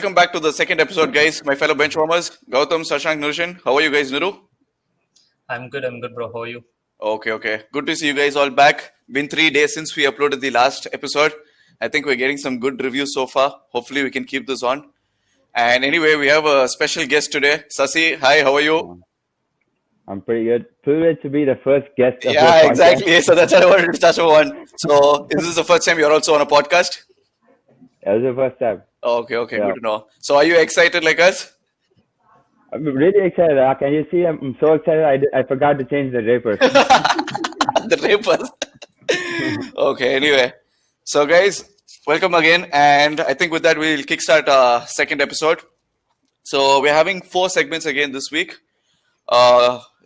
welcome back to the second episode, guys. My fellow benchwarmers, Gautam, Sashank, Nurushan. How are you guys, Nuru? I'm good, bro. How are you? Okay. Good to see you guys all back. Been 3 days since we uploaded the last episode. I think we're getting some good reviews so far. Hopefully, we can keep this on. And anyway, we have a special guest today. Sasi, hi, how are you? I'm pretty good. Privileged to be the first guest of your Yeah, podcast. exactly. So that's what I wanted to touch on. So, is this the first time you're also on a podcast? It was the first time. Okay. Yeah. Good to know. So, are you excited like us? I'm really excited. Can you see? I'm so excited. I forgot to change the drapers. The rapers. Okay, anyway. So, guys, welcome again. And I think with that, we'll kickstart our second episode. So, we're having 4 segments again this week.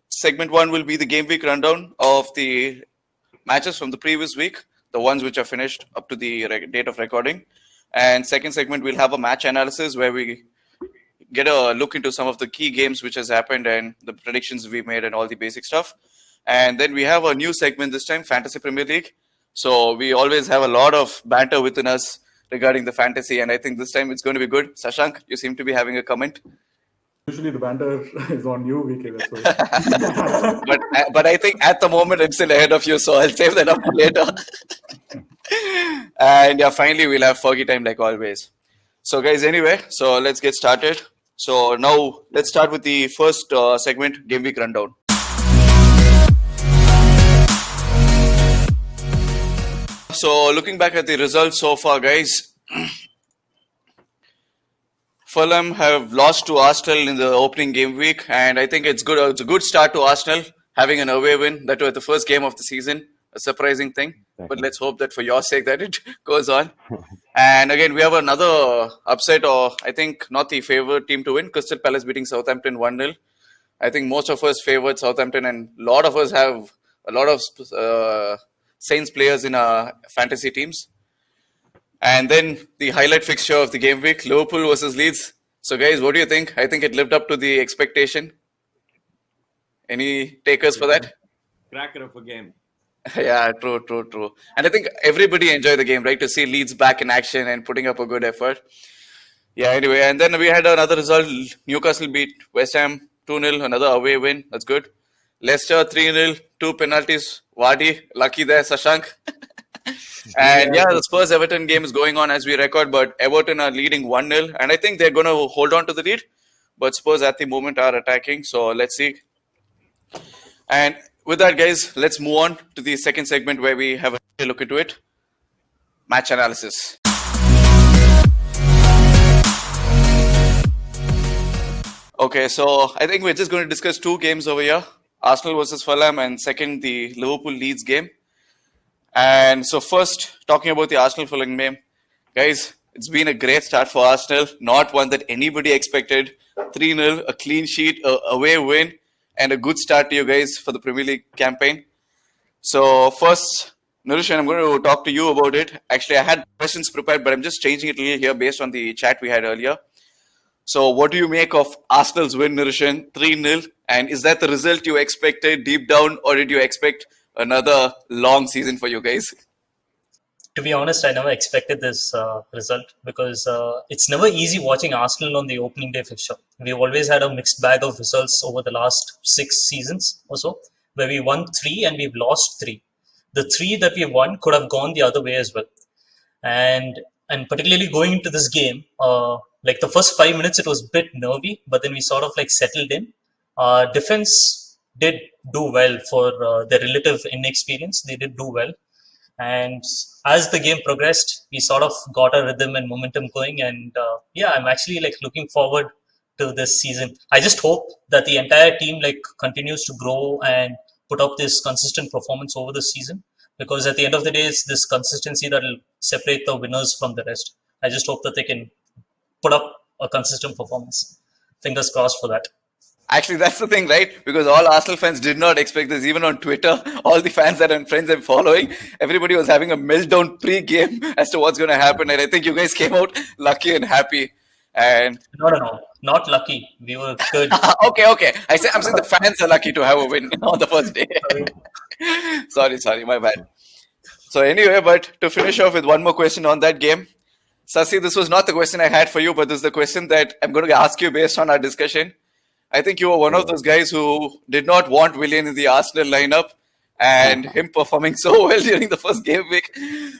Segment 1 will be the Gameweek Rundown of the matches from the previous week, the ones which are finished up to the date of recording. And second segment, we'll have a match analysis where we get a look into some of the key games which has happened and the predictions we made and all the basic stuff. And then we have a new segment this time, Fantasy Premier League. So we always have a lot of banter within us regarding the fantasy, and I think this time it's going to be good. Sashank, you seem to be having a comment. Usually the banter is on you, VK. That's why. But I think at the moment I'm still ahead of you, so I'll save that up for later. And yeah, finally we'll have Fergie Time like always. So guys, anyway, so let's get started. So now let's start with the first segment, Gameweek Rundown. So looking back at the results so far, guys, Fulham have lost to Arsenal in the opening game week, and I think it's good. It's a good start to Arsenal having an away win. That was the first game of the season, a surprising thing. But let's hope that for your sake that it goes on. And again, we have another upset, or I think not the favourite team to win. Crystal Palace beating Southampton 1-0. I think most of us favoured Southampton, and a lot of us have a lot of Saints players in our fantasy teams. And then the highlight fixture of the game week, Liverpool versus Leeds. So guys, what do you think? I think it lived up to the expectation. Any takers for that? Cracker of a game. Yeah, true. And I think everybody enjoyed the game, right? To see Leeds back in action and putting up a good effort. Yeah, anyway. And then we had another result. Newcastle beat West Ham 2-0, another away win. That's good. Leicester 3-0, 2 penalties. Vardy, lucky there, Sashank. And yeah, the Spurs-Everton game is going on as we record, but Everton are leading 1-0. And I think they're going to hold on to the lead. But Spurs at the moment are attacking. So let's see. And with that, guys, let's move on to the second segment where we have a look into it. Match analysis. Okay, so I think we're just going to discuss 2 games over here. Arsenal versus Fulham, and second, the Liverpool-Leeds game. And so first, talking about the Arsenal-Fulham game. Guys, it's been a great start for Arsenal. Not one that anybody expected. 3-0, a clean sheet, a away win, and a good start to you guys for the Premier League campaign. So first, Nurushan, I'm going to talk to you about it. Actually, I had questions prepared, but I'm just changing it a little here based on the chat we had earlier. So what do you make of Arsenal's win, Nurushan, 3-0? And is that the result you expected deep down, or did you expect another long season for you guys? To be honest, I never expected this result because it's never easy watching Arsenal on the opening day fixture. We've always had a mixed bag of results over the last 6 seasons or so, where we won 3 and we've lost 3. The 3 that we won could have gone the other way as well. And particularly going into this game, like the first 5 minutes, it was a bit nervy, but then we sort of like settled in. Defense did do well for their relative inexperience. They did do well. And as the game progressed, we sort of got a rhythm and momentum going. And yeah, I'm actually like looking forward to this season. I just hope that the entire team like continues to grow and put up this consistent performance over the season. Because at the end of the day, it's this consistency that will separate the winners from the rest. I just hope that they can put up a consistent performance. Fingers crossed for that. Actually, that's the thing, right? Because all Arsenal fans did not expect this. Even on Twitter, all the fans that and friends I'm following, everybody was having a meltdown pre-game as to what's going to happen. And I think you guys came out lucky and happy. And No. Not lucky. We were good. Okay. I'm saying the fans are lucky to have a win on the first day. Sorry, my bad. So anyway, but to finish off with one more question on that game. Sasi, this was not the question I had for you, but this is the question that I'm going to ask you based on our discussion. I think you were one of those guys who did not want Willian in the Arsenal lineup and him performing so well during the first game week.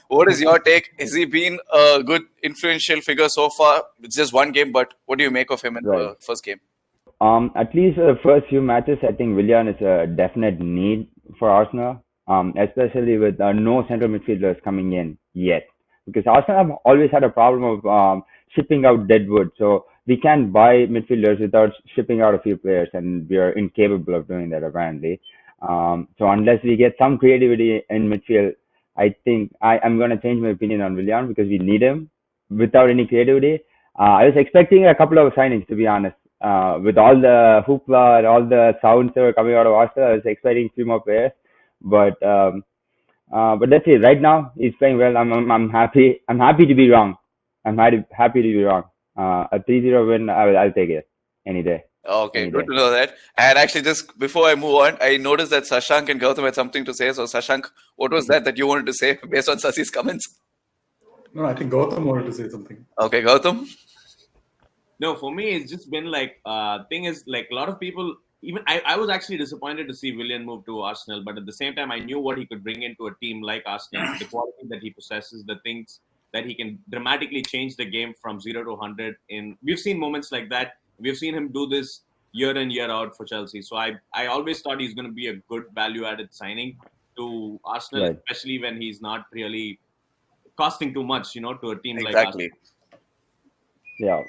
What is your take? Has he been a good influential figure so far? It's just one game, but what do you make of him in the first game? At least for the first few matches, I think Willian is a definite need for Arsenal, especially with no central midfielders coming in yet. Because Arsenal have always had a problem of shipping out deadwood. So we can't buy midfielders without shipping out a few players, and we are incapable of doing that apparently. So unless we get some creativity in midfield, I think I'm going to change my opinion on Willian because we need him. Without any creativity, I was expecting a couple of signings, to be honest. With all the hoopla and all the sounds that were coming out of Arsenal, I was expecting a few more players. But that's it. Right now, he's playing well. I'm happy. I'm happy to be wrong. I'm happy to be wrong. A 3-0 win, I'll take it any day. Okay, good to know that. And actually, just before I move on, I noticed that Sashank and Gautam had something to say. So, Sashank, what was that you wanted to say based on Sasi's comments? No, I think Gautam wanted to say something. Okay, Gautam. No, for me, it's just been like, thing is, like, a lot of people, even I was actually disappointed to see Willian move to Arsenal, but at the same time, I knew what he could bring into a team like Arsenal, the quality that he possesses, the things that he can dramatically change the game from 0 to 100. We've seen moments like that. We've seen him do this year in, year out for Chelsea. So I always thought he's going to be a good value-added signing to Arsenal, especially when he's not really costing too much, to a team like Arsenal. Yeah,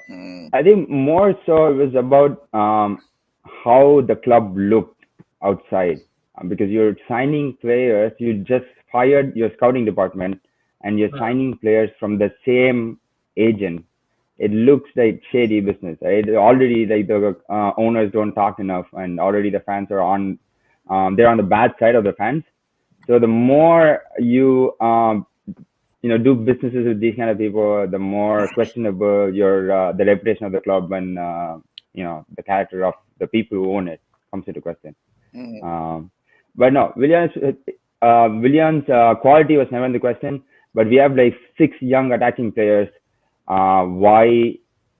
I think more so it was about how the club looked outside, because you're signing players. You just fired your scouting department, and you're signing players from the same agent. It looks like shady business. Right? Already, like the owners don't talk enough, and already the fans are on. They're on the bad side of the fans. So the more you do businesses with these kind of people, the more questionable the reputation of the club and the character of the people who own it comes into question. But no, Willian's quality was never in the question. But we have like 6 young attacking players. Why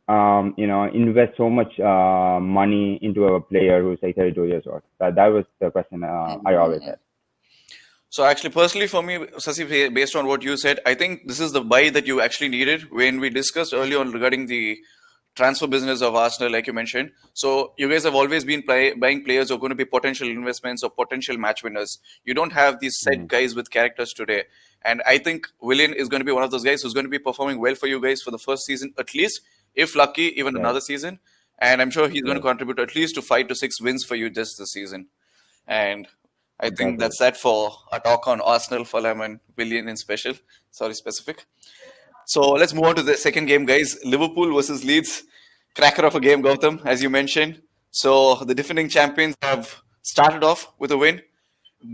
invest so much money into a player who's like 32 years old? That was the question I always had. So actually, personally for me, Sasi, based on what you said, I think this is the buy that you actually needed when we discussed earlier on regarding the transfer business of Arsenal, like you mentioned. So you guys have always been buying players who are going to be potential investments or potential match winners. You don't have these set guys with characters today. And I think Willian is going to be one of those guys who's going to be performing well for you guys for the first season, at least, if lucky, even another season. And I'm sure he's going to contribute at least to 5 to 6 wins for you just this season. And I think that's that for a talk on Arsenal, Fulham, and Willian in specific. So let's move on to the second game, guys. Liverpool versus Leeds. Cracker of a game, Gautam, as you mentioned. So the defending champions have started off with a win.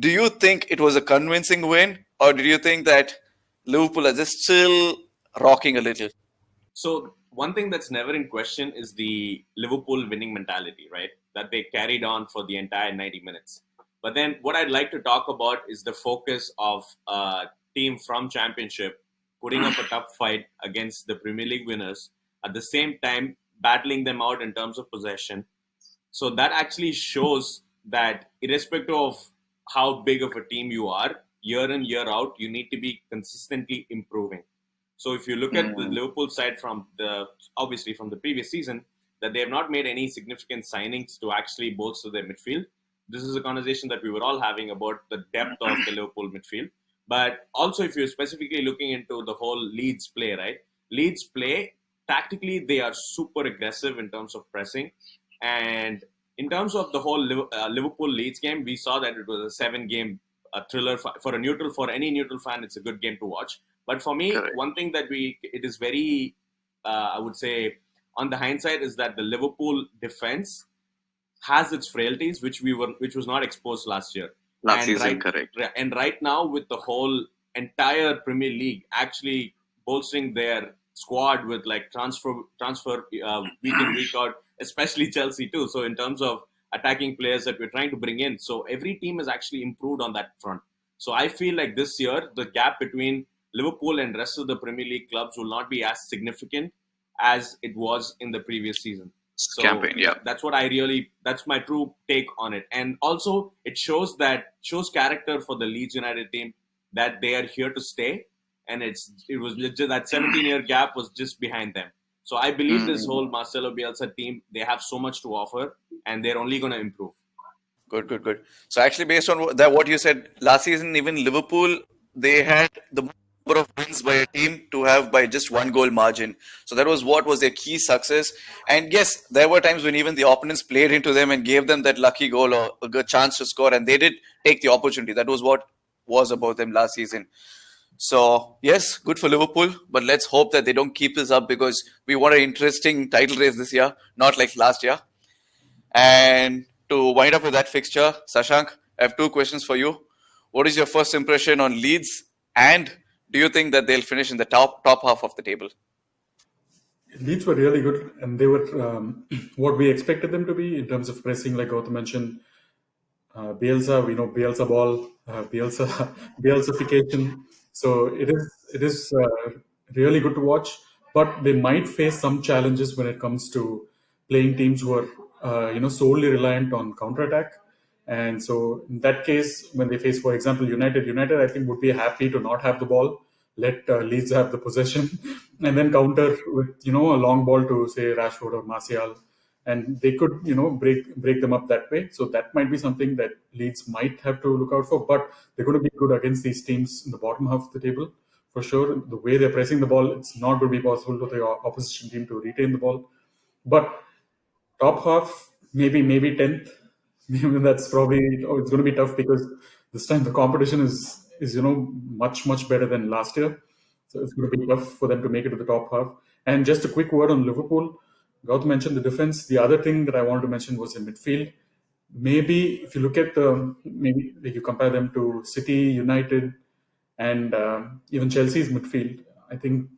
Do you think it was a convincing win, or do you think that Liverpool are just still rocking a little? So one thing that's never in question is the Liverpool winning mentality, right? That they carried on for the entire 90 minutes. But then what I'd like to talk about is the focus of a team from Championship putting up a tough fight against the Premier League winners, at the same time battling them out in terms of possession. So that actually shows that irrespective of how big of a team you are, year in, year out, you need to be consistently improving. So if you look at the Liverpool side from the previous season, that they have not made any significant signings to actually bolster their midfield. This is a conversation that we were all having about the depth of the Liverpool midfield. But also, if you're specifically looking into the whole Leeds play, right? Leeds play, tactically, they are super aggressive in terms of pressing. And in terms of the whole Liverpool-Leeds game, we saw that it was a 7-game thriller. For any neutral fan, it's a good game to watch. But for me, one thing that it is very, I would say, on the hindsight, is that the Liverpool defense has its frailties, which was not exposed last year. Last season, correct. And right now, with the whole entire Premier League actually bolstering their squad with like transfer week in, week out, especially Chelsea too. So in terms of attacking players that we're trying to bring in, so every team has actually improved on that front. So I feel like this year, the gap between Liverpool and rest of the Premier League clubs will not be as significant as it was in the previous season. So Campaign, yeah. that's my true take on it. And also it shows character for the Leeds United team, that they are here to stay, and it was legit that 17-year gap was just behind them. So I believe this whole Marcelo Bielsa team, they have so much to offer, and they're only going to improve. Good. So actually, based on what you said last season, even Liverpool, they had the number of wins by a team to have by just 1 goal margin. So that was what was their key success. And yes, there were times when even the opponents played into them and gave them that lucky goal or a good chance to score, and they did take the opportunity. That was what was about them last season. So yes, good for Liverpool, but let's hope that they don't keep this up, because we want an interesting title race this year, not like last year. And to wind up with that fixture, Sashank, I have 2 questions for you. What is your first impression on Leeds, and do you think that they'll finish in the top half of the table? Leeds were really good, and they were what we expected them to be in terms of pressing, like Gautam mentioned. Bielsa, we know Bielsa ball, Bielsification. So it is really good to watch, but they might face some challenges when it comes to playing teams who are solely reliant on counterattack. And so in that case, when they face, for example, United I think would be happy to not have the ball, let Leeds have the possession, and then counter with a long ball to say Rashford or Martial, and they could break them up that way. So that might be something that Leeds might have to look out for. But they're going to be good against these teams in the bottom half of the table for sure. The way they're pressing the ball, it's not going to be possible for the opposition team to retain the ball. But top half, maybe 10th. Maybe that's probably it's going to be tough, because this time the competition is much better than last year. So it's going to be tough for them to make it to the top half. And just a quick word on Liverpool. Gautam mentioned the defense. The other thing that I wanted to mention was in midfield. Maybe if you look at maybe if you compare them to City, United, and even Chelsea's midfield, I think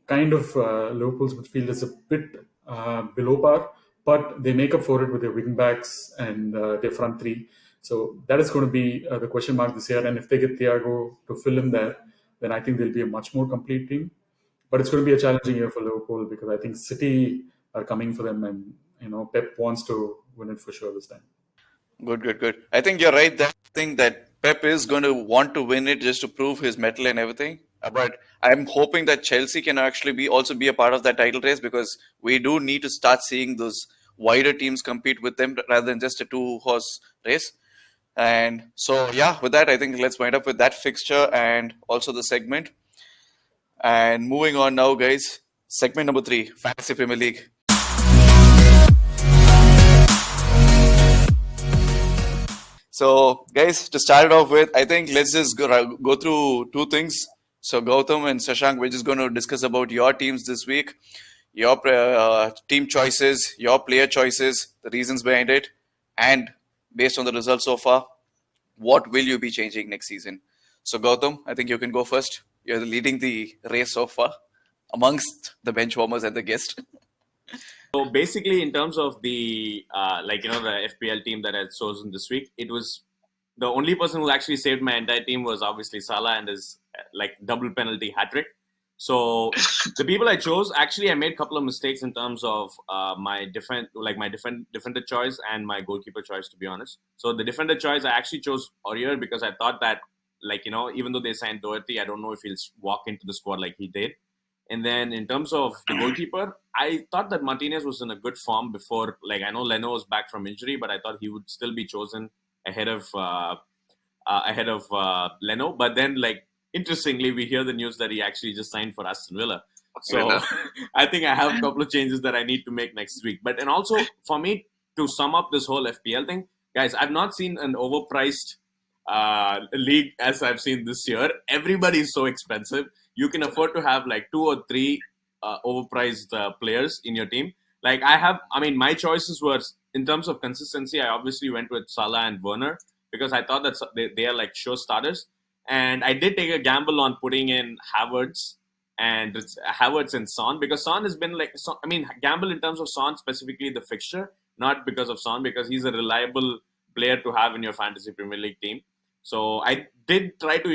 kind of Liverpool's midfield is a bit below par, but they make up for it with their wing backs and their front three. So that is going to be the question mark this year. And if they get Thiago to fill in there, then I think they'll be a much more complete team. But it's going to be a challenging year for Liverpool, because I think City are coming for them, and Pep wants to win it for sure this time. Good. I think you're right. That thing that Pep is going to want to win it just to prove his mettle and everything. But I'm hoping that Chelsea can actually also be a part of that title race, because we do need to start seeing those wider teams compete with them rather than just a 2-horse race. And so, yeah, with that, I think let's wind up with that fixture and also the segment. And moving on now, guys, segment number 3, Fantasy Premier League. So, guys, to start it off with, I think let's just go through 2 things. So, Gautam and Sashank, we're just going to discuss about your teams this week, your team choices, your player choices, the reasons behind it, and based on the results so far, what will you be changing next season? So, Gautam, I think you can go first. You're leading the race so far amongst the bench warmers and the guests. So basically, in terms of the the FPL team that I had chosen this week, it was the only person who actually saved my entire team was obviously Salah and his double penalty hat trick. So the people I chose, actually, I made a couple of mistakes in terms of my defender choice and my goalkeeper choice, to be honest. So the defender choice, I actually chose Aurier, because I thought that even though they signed Doherty, I don't know if he'll walk into the squad like he did. And then in terms of the goalkeeper, I thought that Martinez was in a good form before. I know Leno was back from injury, but I thought he would still be chosen ahead of Leno. But then, interestingly, we hear the news that he actually just signed for Aston Villa. So I think I have a couple of changes that I need to make next week. And also, for me, to sum up this whole FPL thing, guys, I've not seen an overpriced league as I've seen this year. Everybody is so expensive. You can afford to have 2 or 3 overpriced players in your team. My choices were, in terms of consistency, I obviously went with Salah and Werner, because I thought that they are sure starters. And I did take a gamble on putting in Havertz and Son, because Son has been gamble in terms of Son, specifically the fixture, not because of Son, because he's a reliable player to have in your fantasy Premier League team. So I did try to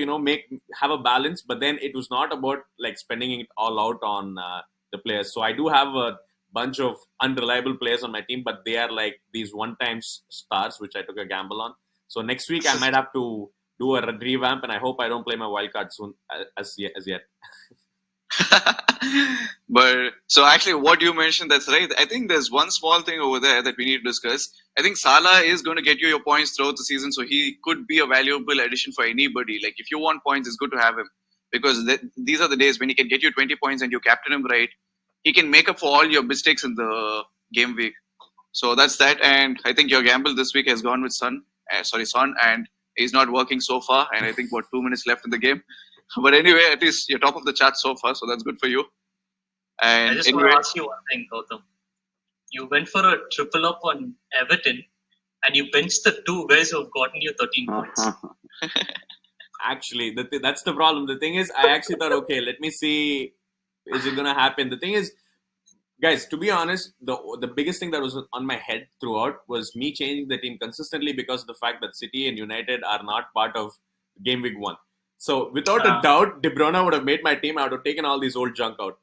have a balance, but then it was not about like spending it all out on the players. So I do have a bunch of unreliable players on my team, but they are like these one-time stars, which I took a gamble on. So next week I might have to do a revamp, and I hope I don't play my wild card soon as yet. But so actually, what you mentioned, that's right. I think there's one small thing over there that we need to discuss. I think Salah is going to get you your points throughout the season, so he could be a valuable addition for anybody. Like if you want points, it's good to have him because these are the days when he can get you 20 points and you captain him right. He can make up for all your mistakes in the game week. So that's that. And I think your gamble this week has gone with Son, and he's not working so far. And I think 2 minutes left in the game. But anyway, at least you're top of the chart so far, so that's good for you. And I just anyway, want to ask you one thing, Gautam. You went for a triple up on Everton, and you benched the two guys who have gotten you 13 points. Actually, that's the problem. The thing is, I actually thought, okay, let me see, is it going to happen? The thing is, guys, to be honest, the biggest thing that was on my head throughout was me changing the team consistently because of the fact that City and United are not part of Gameweek 1. So, without a doubt, De Bruyne would have made my team. I would have taken all these old junk out.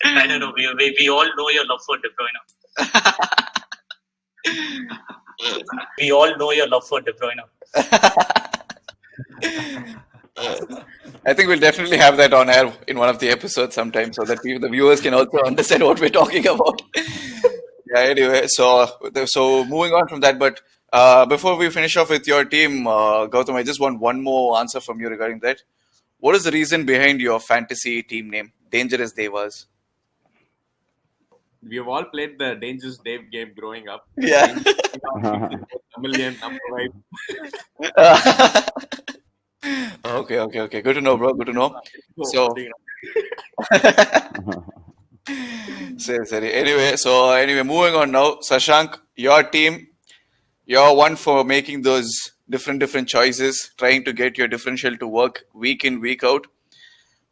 I don't know. We all know your love for De Bruyne. We all know your love for De Bruyne. I think we'll definitely have that on air in one of the episodes sometime so that the viewers can also understand what we're talking about. Yeah, anyway, so moving on from that, but before we finish off with your team, Gautam, I just want one more answer from you regarding that. What is the reason behind your fantasy team name, Dangerous Devas? We have all played the Dangerous Dave game growing up. Yeah. A million number 5. Okay. Good to know, bro. Good to know. So, Anyway, moving on now. Sashank, your team, you're one for making those different choices, trying to get your differential to work week in, week out.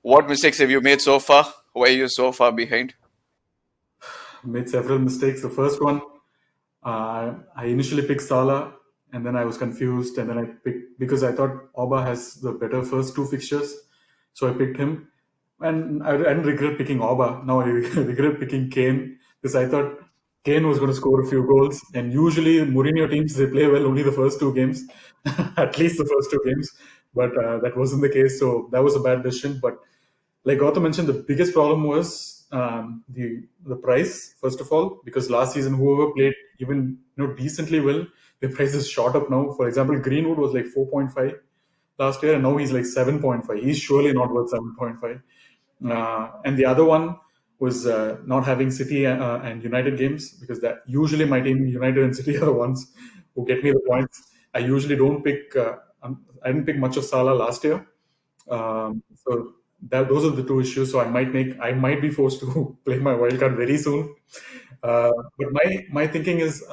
What mistakes have you made so far? Why are you so far behind? Made several mistakes. The first one, I initially picked Salah, and then I was confused, and then I picked, because I thought Auba has the better first two fixtures, so I picked him. And I didn't regret picking Auba. Now I regret picking Kane, because I thought Kane was going to score a few goals. And usually Mourinho teams, they play well only the first two games, at least the first two games. But that wasn't the case, so that was a bad decision. But like Gautam mentioned, the biggest problem was the price, first of all, because last season whoever played even decently well, the price is shot up now. For example, Greenwood was like 4.5 last year, and now he's like 7.5. He's surely not worth 7.5. And the other one was not having City and United games, because that usually my team, United and City, are the ones who get me the points. I usually don't pick. I didn't pick much of Salah last year, so those are the two issues. So I might be forced to play my wildcard very soon. But my thinking is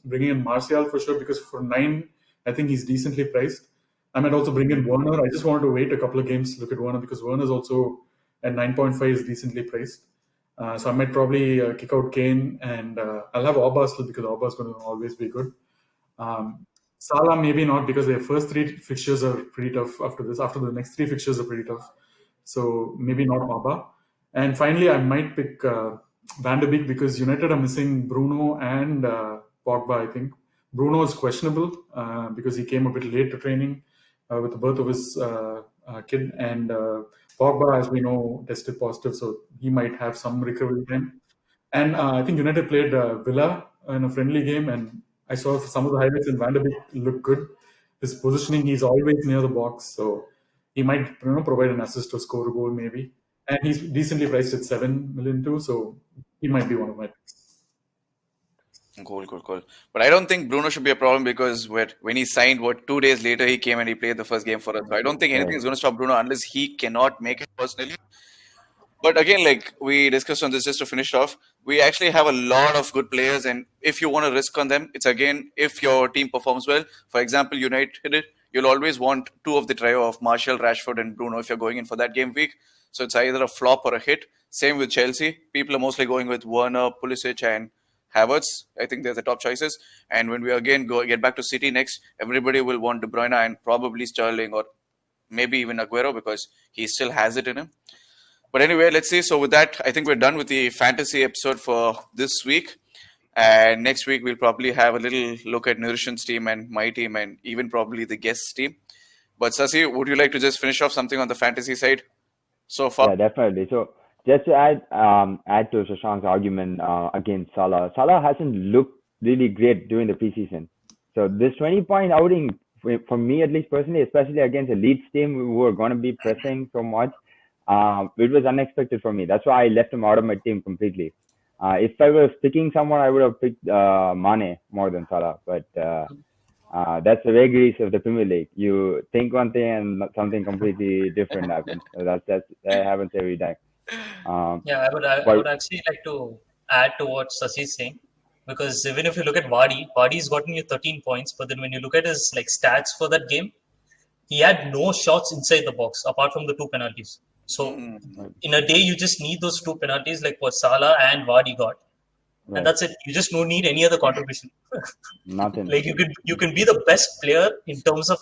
bringing in Martial for sure, because for 9, I think he's decently priced. I might also bring in Werner. I just wanted to wait a couple of games to look at Werner, because Werner is also at 9.5 is decently priced. So I might probably kick out Kane, and I'll have Auba still, because Auba is going to always be good. Salah maybe not, because their first 3 fixtures are pretty tough after this. After the next 3 fixtures are pretty tough. So maybe not Auba. And finally, I might pick Van de Beek, because United are missing Bruno and Pogba, I think. Bruno is questionable because he came a bit late to training with the birth of his kid. And Pogba, as we know, tested positive, so he might have some recovery time. And I think United played Villa in a friendly game, and I saw some of the highlights, and Van de Beek looked good. His positioning, he's always near the box, so he might provide an assist or score a goal maybe. And he's decently priced at 7 million too, so he might be one of my picks. Cool. But I don't think Bruno should be a problem, because when he signed, 2 days later he came and he played the first game for us. So I don't think anything is going to stop Bruno unless he cannot make it personally. But again, like we discussed on this, just to finish off, we actually have a lot of good players, and if you want to risk on them, it's again if your team performs well. For example, United, you'll always want 2 of the trio of Martial, Rashford, and Bruno if you're going in for that game week. So it's either a flop or a hit. Same with Chelsea. People are mostly going with Werner, Pulisic, and Havertz. I think they're the top choices. And when we again get back to City next, everybody will want De Bruyne and probably Sterling or maybe even Aguero because he still has it in him. But anyway, let's see. So with that, I think we're done with the fantasy episode for this week. And next week, we'll probably have a little look at Nirushan's team and my team and even probably the guests' team. But Sasi, would you like to just finish off something on the fantasy side so far? Yeah, definitely. So just to add to Shashank's argument against Salah, Salah hasn't looked really great during the preseason. So this 20-point outing, for me at least personally, especially against a Leeds team who are going to be pressing so much, it was unexpected for me. That's why I left him out of my team completely. If I was picking someone, I would have picked Mane more than Salah. But that's the vagaries of the Premier League. You think one thing and something completely different happens. That happens every time. Yeah, I would actually like to add to what Sasi is saying, because even if you look at Vardy's gotten you 13 points, but then when you look at his stats for that game, he had no shots inside the box apart from the 2 penalties. So in a day, you just need those 2 penalties like what Salah and Vardy got, and that's it. You just don't need any other contribution. Nothing. You can be the best player in terms of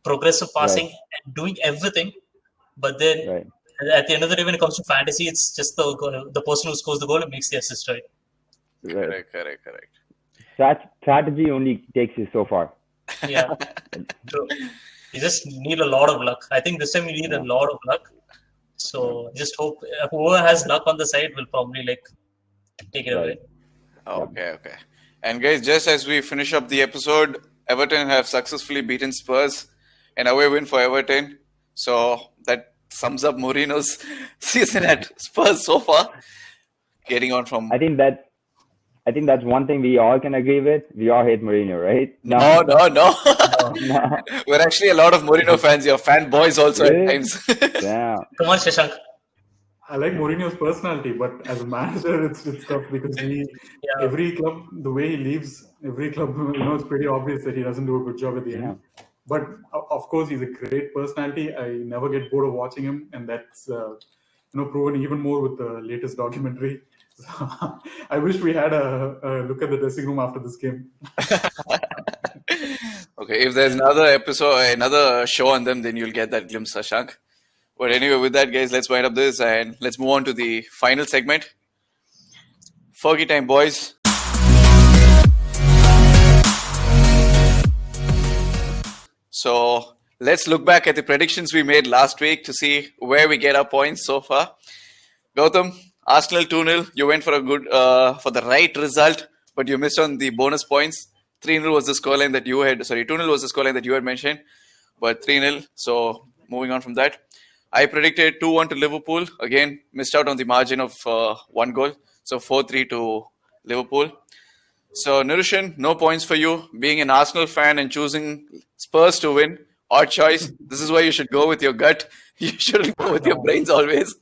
progressive passing and doing everything, but then at the end of the day, when it comes to fantasy, it's just the person who scores the goal and makes the assist, right? Correct. Strategy only takes you so far. Yeah, true. You just need a lot of luck. I think this time you need a lot of luck. So just hope whoever has luck on the side will probably take it away. Okay. And guys, just as we finish up the episode, Everton have successfully beaten Spurs, an away win for Everton. So that sums up Mourinho's season at Spurs so far. Getting on from... I think that's one thing we all can agree with. We all hate Mourinho, right? No. We're actually a lot of Mourinho fans. You're fanboys also at times. Yeah. Come on, Sashank. I like Mourinho's personality, but as a manager, it's tough because every club, the way he leaves, every club, it's pretty obvious that he doesn't do a good job at the end. But of course, he's a great personality. I never get bored of watching him, and that's proven even more with the latest documentary. So, I wish we had a look at the dressing room after this game. Okay, if there's another show on them, then you'll get that glimpse, Sashank. But anyway, with that, guys, let's wind up this and let's move on to the final segment. Fergie Time, boys. So let's look back at the predictions we made last week to see where we get our points so far. Gautam, Arsenal 2-0. You went for for the right result, but you missed on the bonus points. 3-0 was the scoreline that you had. Sorry, 2-0 was the scoreline that you had mentioned, but 3-0. So moving on from that, I predicted 2-1 to Liverpool. Again, missed out on the margin of 1 goal. So 4-3 to Liverpool. So Nirushan, no points for you. Being an Arsenal fan and choosing Spurs to win, odd choice. This is why you should go with your gut. You shouldn't go with your brains always.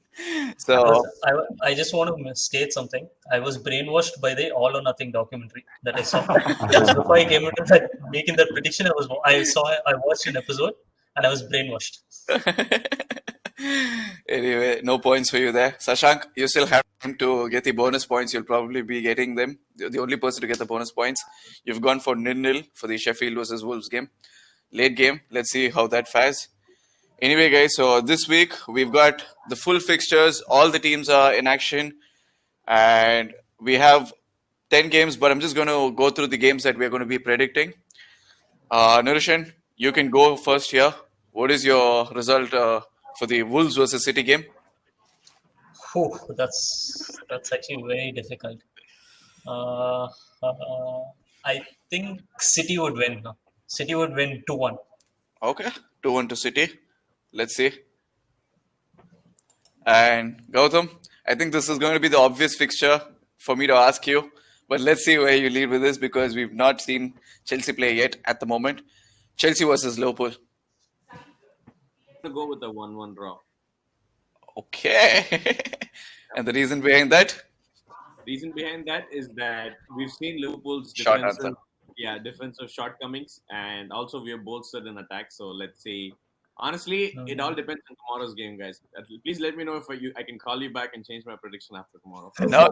So I just want to state something. I was brainwashed by the All or Nothing documentary that I saw. Just before I came into making that prediction, I watched an episode and I was brainwashed. Anyway, no points for you there. Sashank, you still have time to get the bonus points. You'll probably be getting them. You're the only person to get the bonus points. You've gone for 0-0 for the Sheffield versus Wolves game. Late game. Let's see how that fares. Anyway, guys, so this week we've got the full fixtures. All the teams are in action. And we have 10 games, but I'm just going to go through the games that we're going to be predicting. Nirushan, you can go first here. What is your result for the Wolves versus City game? That's actually very difficult. I think City would win. City would win 2-1. Okay, 2-1 to City. Let's see. And Gautam, I think this is going to be the obvious fixture for me to ask you. But let's see where you lead with this because we've not seen Chelsea play yet at the moment. Chelsea versus Liverpool. To go with the 1-1 draw. Okay. And the reason behind that? Reason behind that is that we've seen Liverpool's Short defensive shortcomings, and also we are bolstered in attack. So let's see. Honestly, it all depends on tomorrow's game, guys. Please let me know if I can call you back and change my prediction after tomorrow. No.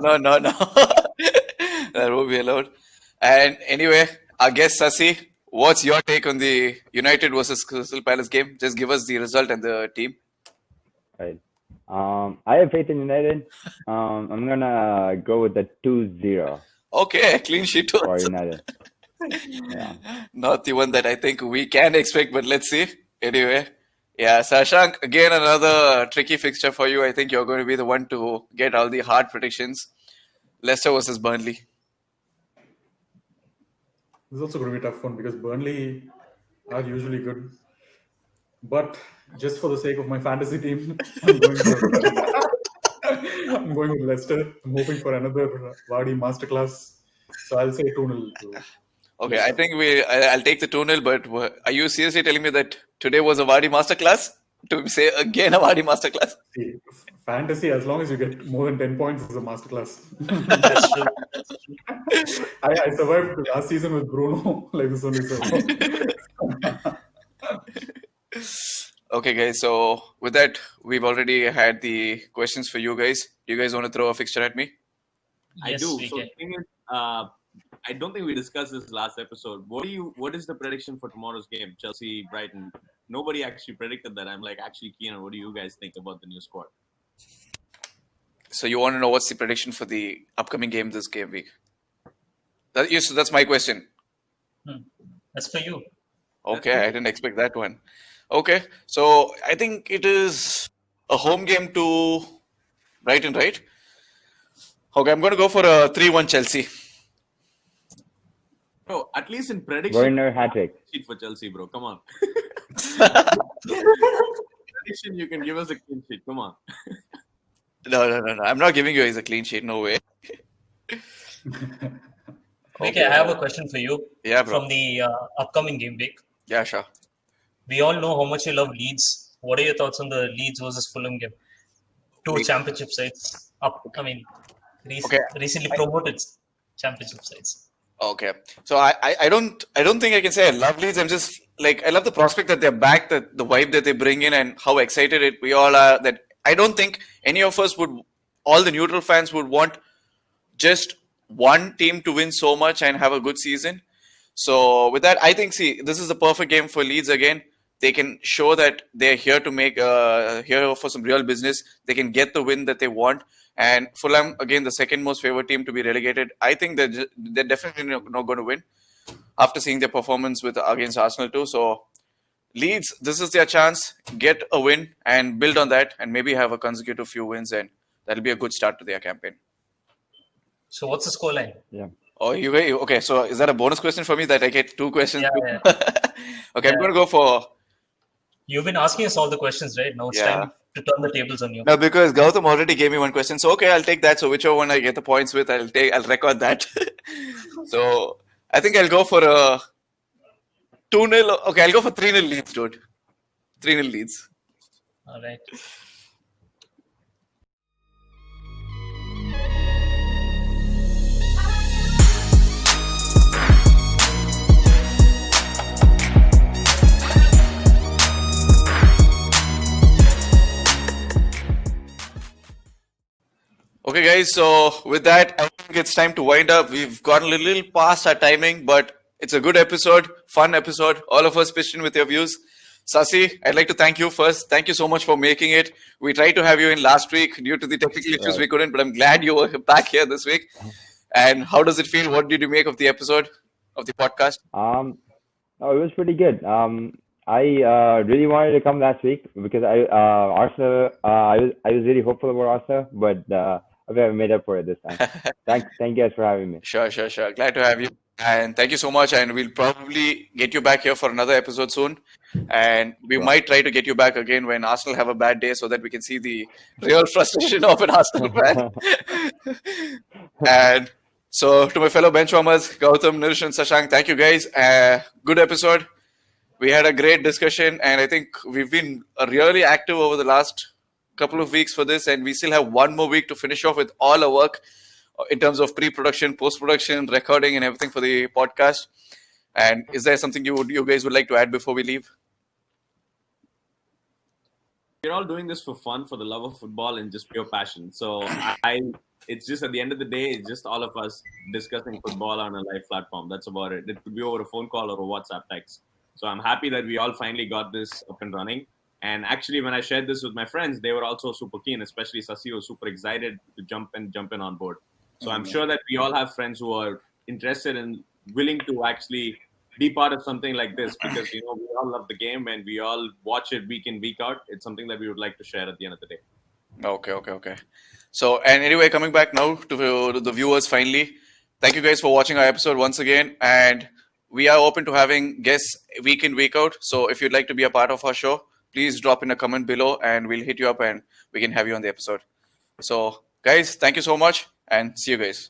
That won't be allowed. And anyway, our guest Sasi, what's your take on the United versus Crystal Palace game? Just give us the result and the team. Right. I have faith in United. I'm gonna go with the 2-0 Okay, clean sheet for also. United. Yeah. Not the one that I think we can expect, but let's see. Anyway, yeah, Sashank, again another tricky fixture for you. I think you're going to be the one to get all the hard predictions. Leicester versus Burnley. This is also going to be a tough one because Burnley are usually good. But just for the sake of my fantasy team, I'm going with Leicester. I'm hoping for another Vardy masterclass. So I'll say 2-0 to Okay, I think I'll take the 2-0, but are you seriously telling me that today was a Vardy masterclass? To say again a Vardy masterclass? See, fantasy, as long as you get more than 10 points, is a masterclass. That's true. I survived the last season with Bruno, like this only. So. Okay, guys. So with that, we've already had the questions for you guys. Do you guys want to throw a fixture at me? I Yes, do. we So can. the thing is, I don't think we discussed this last episode. What is the prediction for tomorrow's game, Chelsea Brighton? Nobody actually predicted that. I'm like actually keen on what do you guys think about the new squad? So you want to know what's the prediction for the upcoming game this game week? So that's my question. That's for you. Okay, I didn't expect that one. Okay, so I think it is a home game to Brighton, right? Okay, I'm going to go for a 3-1 Chelsea. Bro, at least in prediction, Werner hat-trick. sheet for Chelsea, bro. Come on. Prediction, you can give us a clean sheet. Come on. No. I'm not giving you guys a clean sheet. No way. Okay, I have a question for you. Yeah, bro. From the upcoming game week. Yeah, sure. We all know how much you love Leeds. What are your thoughts on the Leeds versus Fulham game? Two championship sides. Recently promoted championship sides. Okay, so I don't think I can say I love Leeds. I'm just like I love the prospect that they're back, the vibe that they bring in, and how excited we all are. That I don't think any of us would, all the neutral fans would want just one team to win so much and have a good season. So with that, I think this is the perfect game for Leeds again. They can show that they're here to make here for some real business. They can get the win that they want. And Fulham, again, the second most favored team to be relegated. I think they're definitely not going to win after seeing their performance against Arsenal too. So Leeds, this is their chance. Get a win and build on that, and maybe have a consecutive few wins, and that'll be a good start to their campaign. So what's the scoreline? Yeah. Oh, okay? So is that a bonus question for me that I get two questions? Yeah. Okay, I'm going to go for. You've been asking us all the questions, right? Now it's time to turn the tables on you. No, because Gautam already gave me one question. So okay, I'll take that. So whichever one I get the points with, I'll record that. So I think I'll go for a 2-0. Okay, I'll go for 3-0 Leeds, dude. 3-0 Leeds. All right. Okay, guys. So with that, I think it's time to wind up. We've gotten a little past our timing, but it's a good episode, fun episode. All of us pitched in with your views. Sasi, I'd like to thank you first. Thank you so much for making it. We tried to have you in last week due to the technical issues we couldn't, but I'm glad you were back here this week. And how does it feel? What did you make of the episode of the podcast? Oh, it was pretty good. I really wanted to come last week because Arsenal. I was really hopeful about Arsenal, but I made up for it this time. Thank you guys for having me. Sure. Glad to have you. And thank you so much. And we'll probably get you back here for another episode soon. And we might try to get you back again when Arsenal have a bad day so that we can see the real frustration of an Arsenal fan. And so to my fellow benchwarmers, Gautam, Nirish and Sashank, thank you guys. Good episode. We had a great discussion and I think we've been really active over the last couple of weeks for this, and we still have one more week to finish off with all our work in terms of pre-production, post-production, recording, and everything for the podcast. And is there something you guys would like to add before we leave? We're all doing this for fun, for the love of football, and just pure passion. So I it's just at the end of the day, it's just all of us discussing football on a live platform. That's about it. It could be over a phone call or a WhatsApp text. So I'm happy that we all finally got this up and running. And actually, when I shared this with my friends, they were also super keen, especially Sasi was super excited to jump in on board. So I'm sure that we all have friends who are interested and willing to actually be part of something like this, because we all love the game and we all watch it week in, week out. It's something that we would like to share at the end of the day. Okay. So, and anyway, coming back now to the viewers finally. Thank you guys for watching our episode once again. And we are open to having guests week in, week out. So if you'd like to be a part of our show, please drop in a comment below and we'll hit you up and we can have you on the episode. So, guys, thank you so much and see you guys.